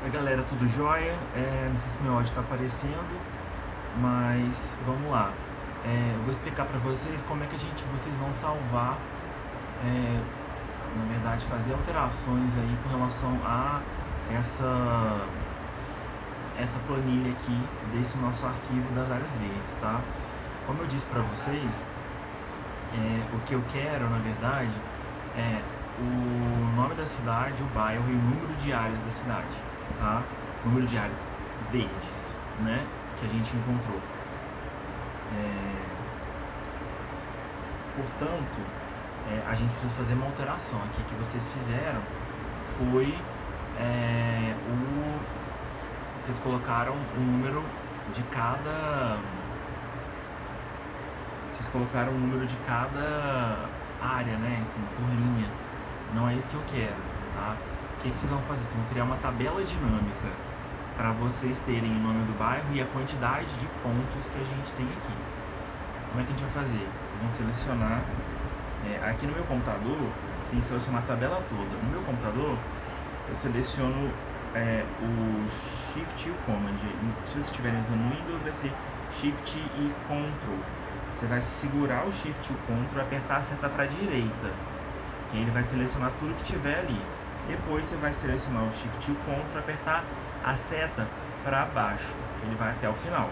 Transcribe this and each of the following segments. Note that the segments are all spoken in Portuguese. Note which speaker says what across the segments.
Speaker 1: Oi galera, tudo jóia? Não sei se meu áudio está aparecendo, mas vamos lá. Eu vou explicar para vocês como é que vocês vão salvar, é, na verdade fazer alterações aí com relação a essa planilha aqui desse nosso arquivo das áreas verdes, tá? Como eu disse para vocês, o que eu quero na verdade é o nome da cidade, o bairro e o número de áreas da cidade, tá? Número de áreas verdes, né? Que a gente encontrou. Portanto, a gente precisa fazer uma alteração aqui. Que vocês fizeram foi vocês colocaram o número de cada área, né, assim, por linha. Não é isso que eu quero, tá? O que vocês vão fazer? Vocês vão criar uma tabela dinâmica para vocês terem o nome do bairro e a quantidade de pontos que a gente tem aqui. Como é que a gente vai fazer? Vocês vão selecionar, aqui no meu computador, você tem que selecionar a tabela toda. No meu computador, eu seleciono o Shift e o Command. Se vocês estiverem usando o Windows, vai ser Shift e Ctrl. Você vai segurar o Shift e o Ctrl e apertar a seta para a direita, que aí ele vai selecionar tudo que tiver ali. Depois você vai selecionar o Shift e o Ctrl e apertar a seta para baixo, que ele vai até o final.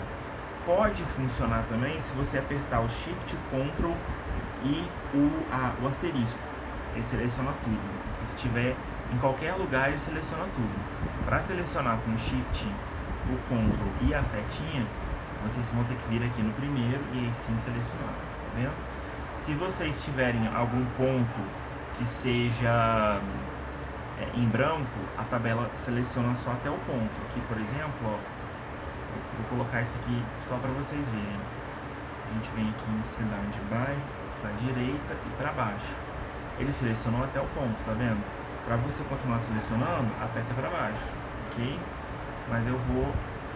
Speaker 1: Pode funcionar também se você apertar o Shift, o Ctrl e o asterisco. Ele seleciona tudo. Se você estiver em qualquer lugar, ele seleciona tudo. Para selecionar com o Shift, o Ctrl e a setinha, vocês vão ter que vir aqui no primeiro e aí sim selecionar, tá vendo? Se vocês tiverem algum ponto que seja em branco, a tabela seleciona só até o ponto. Aqui, por exemplo, ó, vou colocar isso aqui só para vocês verem. A gente vem aqui em cidade, bairro, para a direita e para baixo. Ele selecionou até o ponto, tá vendo? Para você continuar selecionando, aperta para baixo, ok? Mas eu vou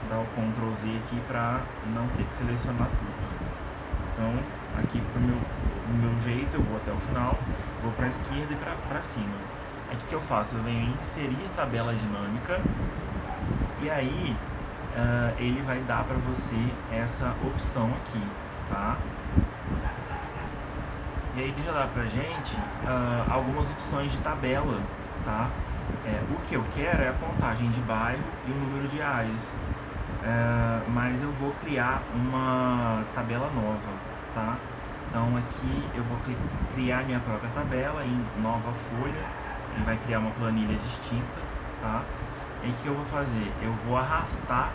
Speaker 1: dar o Ctrl Z aqui para não ter que selecionar tudo. Então, aqui pro meu jeito, eu vou até o final, vou para a esquerda e para cima. Aí o que eu faço? Eu venho em inserir tabela dinâmica e aí ele vai dar para você essa opção aqui, tá? E aí ele já dá pra gente algumas opções de tabela, tá? O que eu quero é a contagem de bairro e o número de áreas, mas eu vou criar uma tabela nova, tá? Então aqui eu vou criar minha própria tabela em nova folha, ele vai criar uma planilha distinta, tá? E o que eu vou fazer? Eu vou arrastar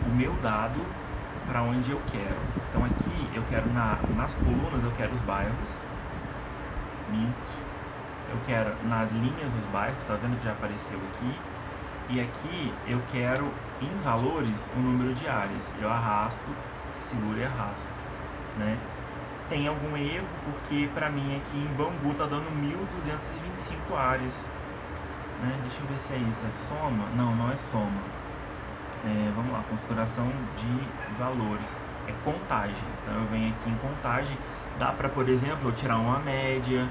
Speaker 1: o meu dado para onde eu quero. Então aqui eu quero nas colunas eu quero os bairros, eu quero nas linhas os bairros, tá vendo que já apareceu aqui, e aqui eu quero em valores o número de áreas. Eu arrasto, seguro e arrasto, né? Tem algum erro porque para mim aqui em Bangu tá dando 1.225 áreas, né? Deixa eu ver se é isso, é soma? Não, não é soma. Vamos lá, configuração de valores, é contagem. Então eu venho aqui em contagem, dá para, por exemplo, eu tirar uma média,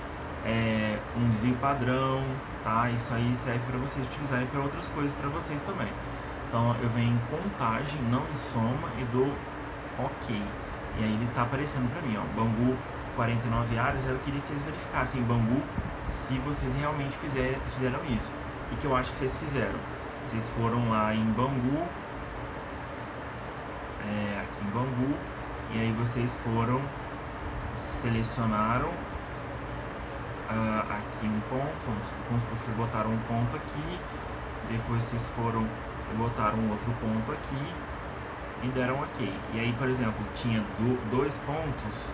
Speaker 1: um desvio padrão, tá? Isso aí serve para vocês utilizarem para outras coisas para vocês também. Então eu venho em contagem, não em soma, e dou OK. E aí ele tá aparecendo para mim, ó, Bangu 49 áreas. Eu queria que vocês verificassem em Bangu se vocês realmente fizeram isso. O que eu acho que vocês fizeram? Vocês foram lá em Bangu, aqui em Bangu, e aí vocês foram, selecionaram aqui um ponto, vamos supor que vocês botaram um ponto aqui, depois vocês foram e botaram outro ponto aqui e deram OK. E aí, por exemplo, tinha 2 pontos,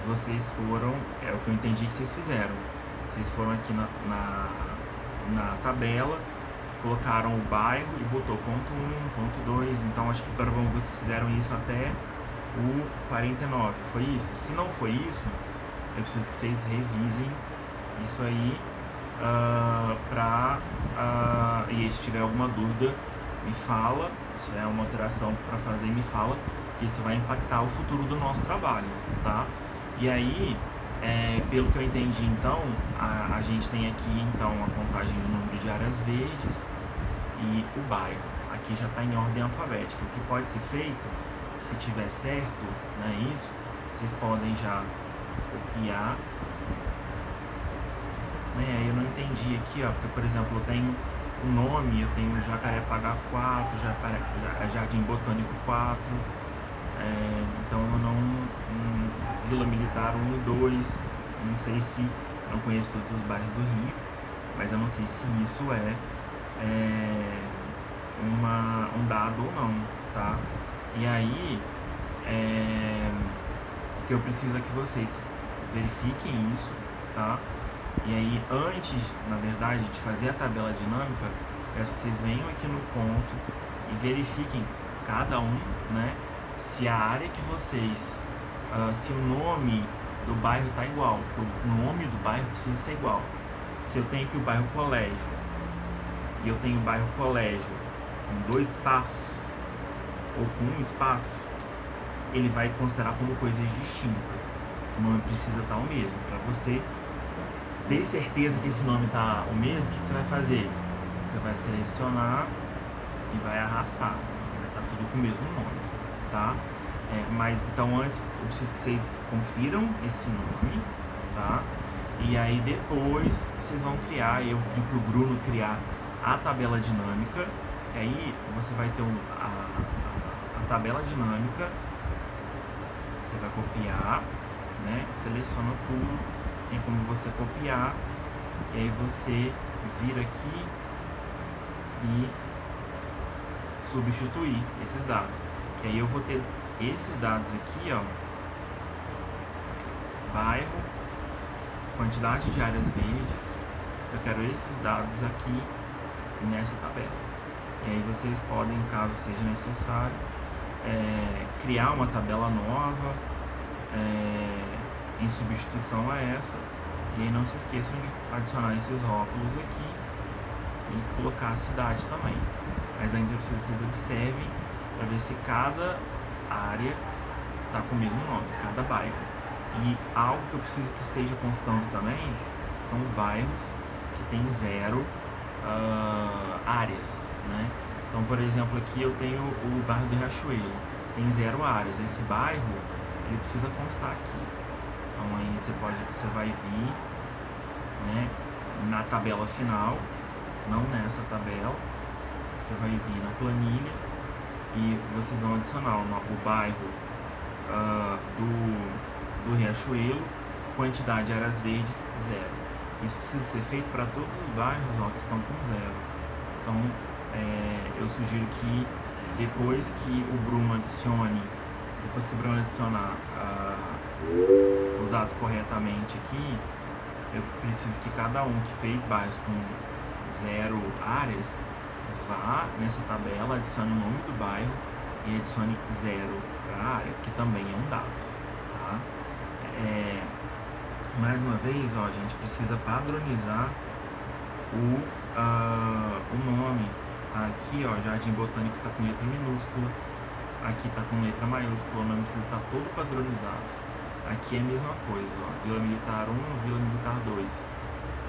Speaker 1: vocês foram, o que eu entendi que vocês fizeram, vocês foram aqui na tabela, colocaram o bairro e botou ponto 1, ponto 2, então acho que para vocês fizeram isso até o 49, foi isso? Se não foi isso, eu preciso que vocês revisem isso aí, e se tiver alguma dúvida, me fala. Se tiver uma alteração para fazer, me fala, que isso vai impactar o futuro do nosso trabalho, tá? E aí, pelo que eu entendi, então, a gente tem aqui então a contagem do número de áreas verdes e o bairro. Aqui já está em ordem alfabética. O que pode ser feito, se tiver certo, né, isso, vocês podem já copiar. Né, aí eu não entendi aqui, ó, porque, por exemplo, eu tenho o nome, eu tenho Jacarepaguá 4, Jardim Botânico 4, então eu não... Vila Militar 1 e 2, não sei se... não conheço todos os bairros do Rio, mas eu não sei se isso um dado ou não, tá? E aí, o que eu preciso é que vocês verifiquem isso, tá? E aí, antes, na verdade, de fazer a tabela dinâmica, eu peço que vocês venham aqui no ponto e verifiquem cada um, né? Se a área que vocês... se o nome do bairro está igual, porque o nome do bairro precisa ser igual. Se eu tenho aqui o bairro Colégio, e eu tenho o bairro Colégio com 2 espaços, ou com 1 espaço, ele vai considerar como coisas distintas. O nome precisa estar o mesmo. Para você ter certeza que esse nome está o mesmo, o que você vai fazer? Você vai selecionar e vai arrastar. Vai estar tudo com o mesmo nome, tá? Mas então antes eu preciso que vocês confiram esse nome, tá? E aí depois vocês vão criar, eu pedi pro Bruno criar a tabela dinâmica, que aí você vai ter a tabela dinâmica, você vai copiar, né? Seleciona tudo, tem como você copiar, e aí você vira aqui e substituir esses dados, que aí eu vou ter esses dados aqui, ó, bairro, quantidade de áreas verdes, eu quero esses dados aqui nessa tabela. E aí vocês podem, caso seja necessário, criar uma tabela nova em substituição a essa, e aí não se esqueçam de adicionar esses rótulos aqui e colocar a cidade também. Mas antes eu preciso que vocês observem para ver se cada área está com o mesmo nome, cada bairro. E algo que eu preciso que esteja constando também são os bairros que tem 0 áreas, né? Então, por exemplo, aqui eu tenho o bairro do Riachuelo, tem 0 áreas. Esse bairro, ele precisa constar aqui. Então aí você vai vir, né, na tabela final, não nessa tabela, você vai vir na planilha e vocês vão adicionar o bairro do Riachuelo, quantidade de áreas verdes 0. Isso precisa ser feito para todos os bairros, ó, que estão com 0. Então eu sugiro que depois que o Bruno adicionar os dados corretamente aqui, eu preciso que cada um que fez bairros com 0 áreas vá nessa tabela, adicione o nome do bairro e adicione 0 para a área, que também é um dado, tá? Mais uma vez, ó, a gente precisa padronizar o nome, tá? Aqui, ó, Jardim Botânico está com letra minúscula, aqui está com letra maiúscula, o nome precisa estar todo padronizado. Aqui é a mesma coisa, ó, Vila Militar 1, Vila Militar 2.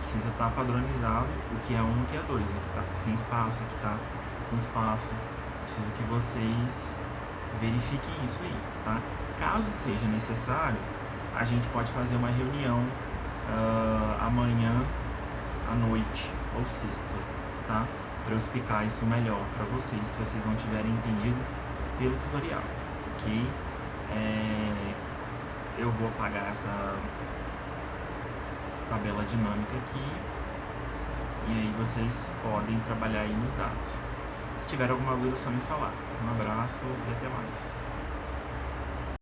Speaker 1: Precisa estar padronizado o que é 1 e o que é 2. Aqui está sem espaço, aqui está com espaço. Preciso que vocês verifiquem isso aí, tá? Caso seja necessário, a gente pode fazer uma reunião amanhã à noite ou sexta, tá? Para eu explicar isso melhor para vocês, se vocês não tiverem entendido pelo tutorial, ok? Eu vou apagar essa tabela dinâmica aqui e aí vocês podem trabalhar aí nos dados. Se tiver alguma dúvida, é só me falar. Um abraço e até mais.